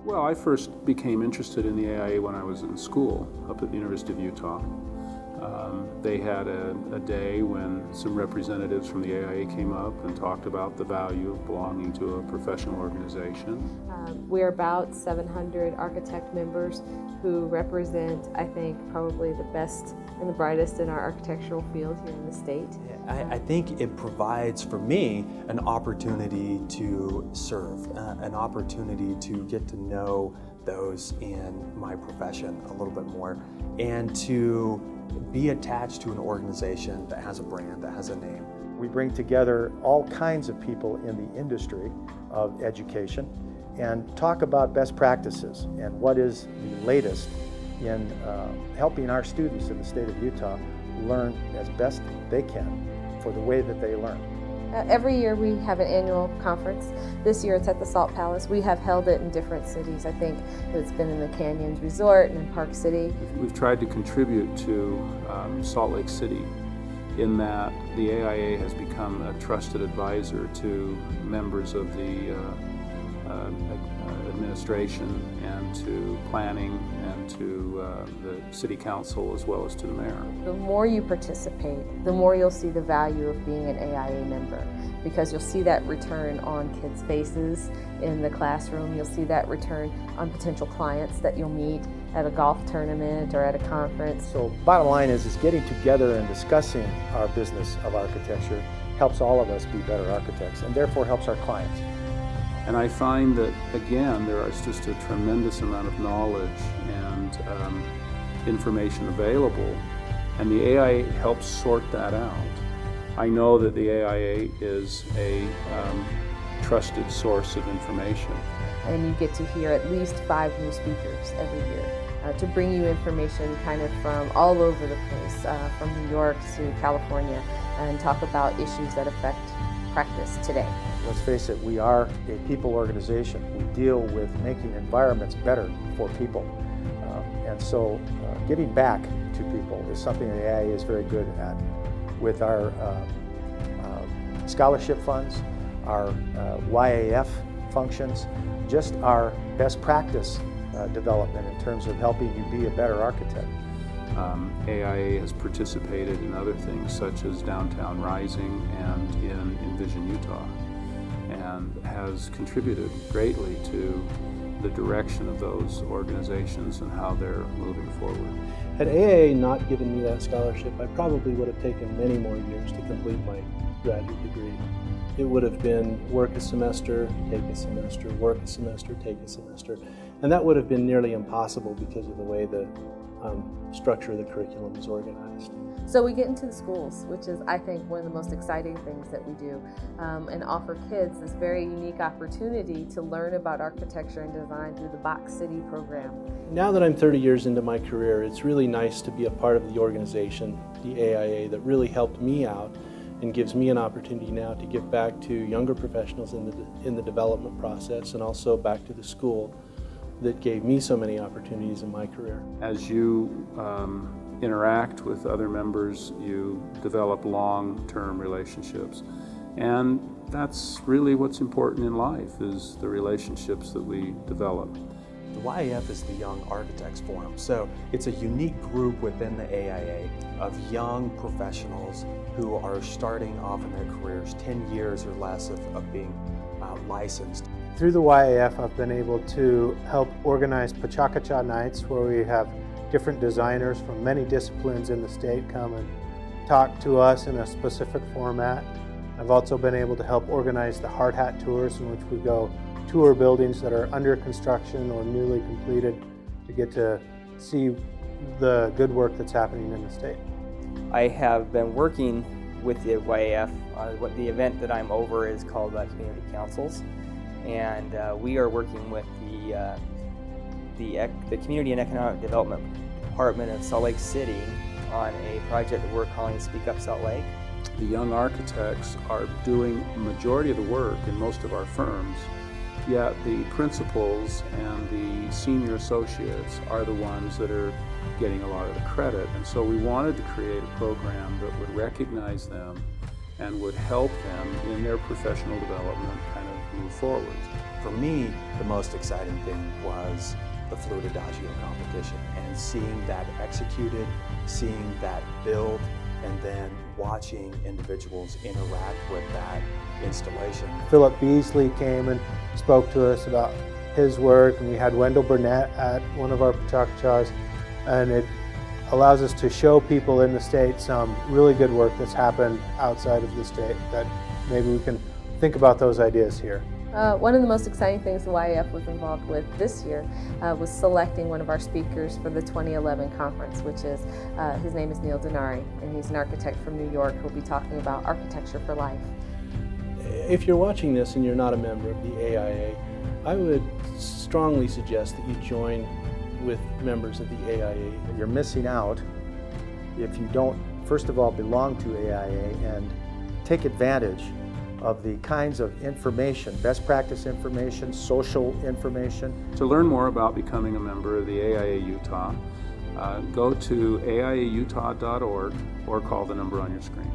Well, I first became interested in the AIA when I was in school up at the University of Utah. They had a day when some representatives from the AIA came up and talked about the value of belonging to a professional organization. We're about 700 architect members who represent, I think, probably the best and the brightest in our architectural field here in the state. I think it provides, for me, an opportunity to serve, an opportunity to get to know those in my profession a little bit more, and to be attached to an organization that has a brand, that has a name. We bring together all kinds of people in the industry of education and talk about best practices and what is the latest in helping our students in the state of Utah learn as best they can for the way that they learn. Every year we have an annual conference. This year it's at the Salt Palace. We have held it in different cities. I think it's been in the Canyons Resort and in Park City. We've tried to contribute to Salt Lake City in that the AIA has become a trusted advisor to members of the administration and to planning and to the city council as well as to the mayor. The more you participate, the more you'll see the value of being an AIA member, because you'll see that return on kids' faces in the classroom. You'll see that return on potential clients that you'll meet at a golf tournament or at a conference. So bottom line is getting together and discussing our business of architecture helps all of us be better architects and therefore helps our clients. And I find that, again, there is just a tremendous amount of knowledge and information available, and the AIA helps sort that out. I know that the AIA is a trusted source of information. And you get to hear at least 5 new speakers every year to bring you information kind of from all over the place, from New York to California, and talk about issues that affect practice today. Let's face it, we are a people organization. We deal with making environments better for people. And so giving back to people is something the AIA is very good at. With our scholarship funds, our YAF functions, just our best practice development in terms of helping you be a better architect. AIA has participated in other things such as Downtown Rising and in Envision Utah, and has contributed greatly to the direction of those organizations and how they're moving forward. Had AIA not given me that scholarship, I probably would have taken many more years to complete my graduate degree. It would have been work a semester, take a semester, work a semester, take a semester, and that would have been nearly impossible because of the way the structure of the curriculum is organized. So we get into the schools, which is, I think, one of the most exciting things that we do, and offer kids this very unique opportunity to learn about architecture and design through the Box City program. Now that I'm 30 years into my career, it's really nice to be a part of the organization, the AIA, that really helped me out and gives me an opportunity now to give back to younger professionals in the development process, and also back to the school that gave me so many opportunities in my career. As you interact with other members, you develop long-term relationships. And that's really what's important in life, is the relationships that we develop. The YAF is the Young Architects Forum, so it's a unique group within the AIA of young professionals who are starting off in their careers, 10 years or less of being licensed. Through the YAF, I've been able to help organize Pachakacha nights, where we have different designers from many disciplines in the state come and talk to us in a specific format. I've also been able to help organize the Hard Hat tours, in which we go tour buildings that are under construction or newly completed to get to see the good work that's happening in the state. I have been working with the YAF. What the event that I'm over is called Community Councils, and we are working with the Community and Economic Development Department of Salt Lake City on a project that we're calling Speak Up Salt Lake. The young architects are doing the majority of the work in most of our firms, yet the principals and the senior associates are the ones that are getting a lot of the credit. And so we wanted to create a program that would recognize them and would help them in their professional development kind of move forward. for me, the most exciting thing was the Fluid Adagio competition and seeing that executed, seeing that build, and then watching individuals interact with that installation. Philip Beasley came and spoke to us about his work, and we had Wendell Burnett at one of our Pachacachas, and it allows us to show people in the state some really good work that's happened outside of the state that maybe we can think about those ideas here. One of the most exciting things the YAF was involved with this year was selecting one of our speakers for the 2011 conference, which is, his name is Neil Denari, and he's an architect from New York who'll be talking about architecture for life. If you're watching this and you're not a member of the AIA, I would strongly suggest that you join with members of the AIA. You're missing out if you don't, first of all, belong to AIA and take advantage of the kinds of information, best practice information, social information. To learn more about becoming a member of the AIA Utah, go to aiautah.org or call the number on your screen.